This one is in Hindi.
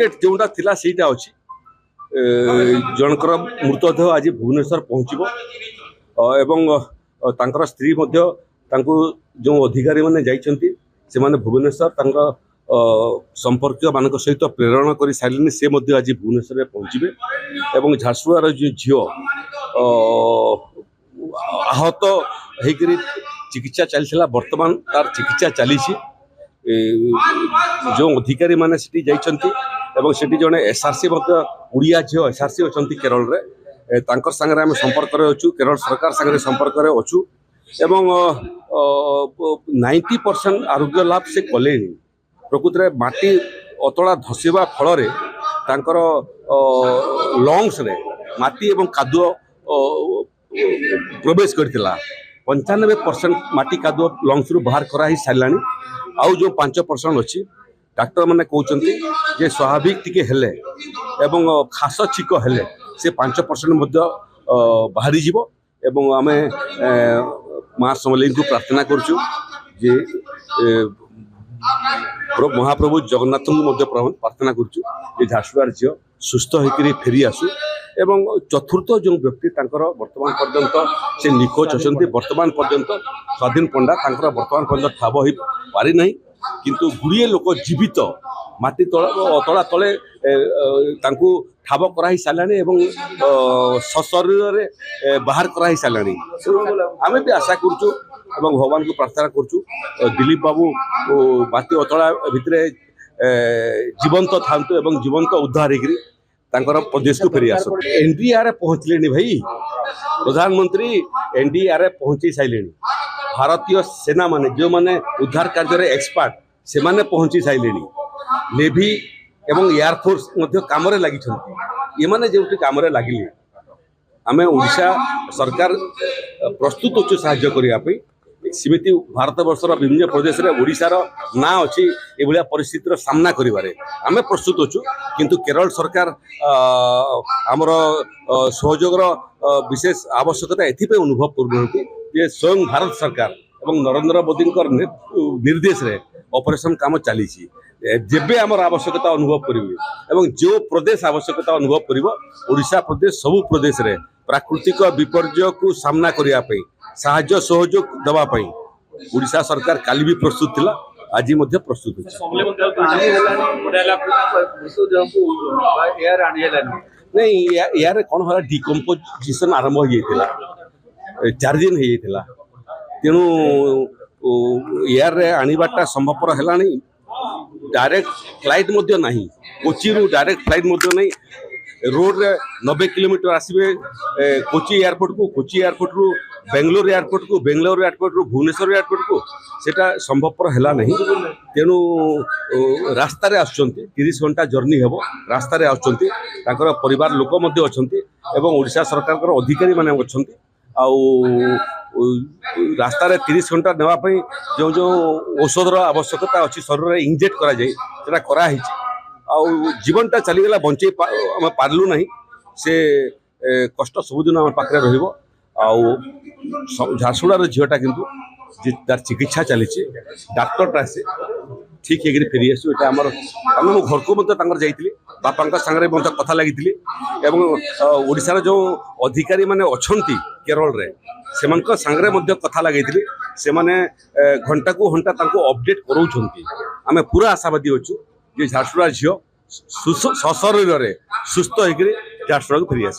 अपडेट जोटा थिला सेटा अछि जनकर मृतदेह आज भुवनेश्वर पहुँचब एवं तांकर स्त्री मध्य तांको जो अधिकारी माने जाइछंती से माने भुवनेश्वर संपर्क मान सहित प्रेरण कर सारे से मध्य आज भुवनेश्वर पहुँचे एवं झारसुआर जो झील आहत होकर चिकित्सा चलता बर्तमान तार चिकित्सा चली जो अधिकारी माने सिटी जाइछंती एवं सेठी जने एसआरसी उड़िया झील एसआरसी अच्छा केरल रे तांकर संगे आम संपर्क अच्छु केरल सरकार संगे संपर्क अच्छु एवं 90% आरोग्य लाभ से कले प्रकृत में माटी अतला धसवा फल लंग्स रे माटी एवं कादुओ प्रवेश करथिला 95% माटी कादुओ लंग्स रु बाहर करा ही सारा आउ जो 5% अच्छी डाक्टर मैंने कहते जे स्वाभाविक टिके हेले एवं खास छिक हेले से 5% बाहरी जीव एवं आमे माँ समलेई को प्रार्थना करछु जे महाप्रभु जगन्नाथ को प्रार्थना करछु जे झारसुआर झील सुस्थ होकर फेरी आसु एवं चतुर्थ जो व्यक्ति तांकर वर्तमान पर्यंत से निखोज अच्छा वर्तमान पर्यंत स्वाधीन पंडा तांकर वर्तमान पर्यंत ठाब हो पारि नहीं किंतु गुड़िए लोक जीवित माटी तला तले ठाब कराई सारे एवं सशरीर बाहर कराई सारे आम भी आशा करूँ एवं भगवान को प्रार्थना करूँ दिलीप बाबू माटी अतला भितर जीवंत था एवं जीवंत उद्धार होकर प्रदेश को फेरी आस एनडीआरएफ पहुँचले भाई प्रधानमंत्री एनडीआरएफ पहुँची सारे भारतीय सेना माने जो माने उद्धार कार्य एक्सपर्ट से माने पहुँची सारे नेवी एवं एयरफोर्स काम लगी ये माने जो काम लगिले आम ओडिशा सरकार प्रस्तुत अच्छे साहाय्य करने सेमती भारत वर्षर विभिन्न प्रदेश में ओडिशार ना अच्छी ये परिस्थितिर सामना करें आम प्रस्तुत अच्छु किंतु केरल सरकार आमर सहयोगर विशेष आवश्यकता एथि अनुभव करुँच जे स्वयं भारत सरकार एवं नरेंद्र मोदी निर्देश रे ऑपरेशन काम चली जेबे आमर आवश्यकता अनुभव करेंगे एवं जो प्रदेश आवश्यकता अनुभव कर ओडिशा प्रदेश सबु प्रदेश रे प्राकृतिक विपर्यय को सामना करने साहाय्य सहयोग देवाई ओडिशा सरकार काली भी प्रस्तुत थिला आज प्रस्तुत नहीं यार कौन है डिकम्पोजिशन आरंभ हो 4 दिन हो तेणु एयर रे आनीबाटा संभवपर है डायरेक्ट फ्लाइट नहीं कोची रु डायरेक्ट फ्लाइट नहीं रोड रे 90 किलोमीटर आसवे कोची एयरपोर्ट रु बेंगलोर एयरपोर्ट रु भुवनेश्वर एयरपोर्ट को सेटा संभवपर है नहीं तेणु रास्तार आसुँच 30 घंटा जर्नी हेब रास्तार आसुँच परिवार लोक अच्छा ओडिशा सरकार अधिकारी माने अच्छा रास्ता 30 घंटा नापी जो जो औषधर आवश्यकता अच्छी शरीर में इंजेक्ट कराई जीवनटा चलीगला बंचे आम पार्लु ना से कष्ट सबुदिन आम पाखे झारसुड़ार झीलटा किंतु तार चिकित्सा चली डाक्तरटा से ठीक है फेरी आसो ये आम मो घर को जाइए बापा सागर कथा लगी ओडिशार जो अधिकारी माने अच्छी केरल रे से सांगे कथा लगे से घंटा को घंटा अपडेट कराउछंती आम पूरा आशावादी अच्छु जे झारसुड़ा झील सशरीर सुस्थ होकर झारसुड़ा को फेरी आस।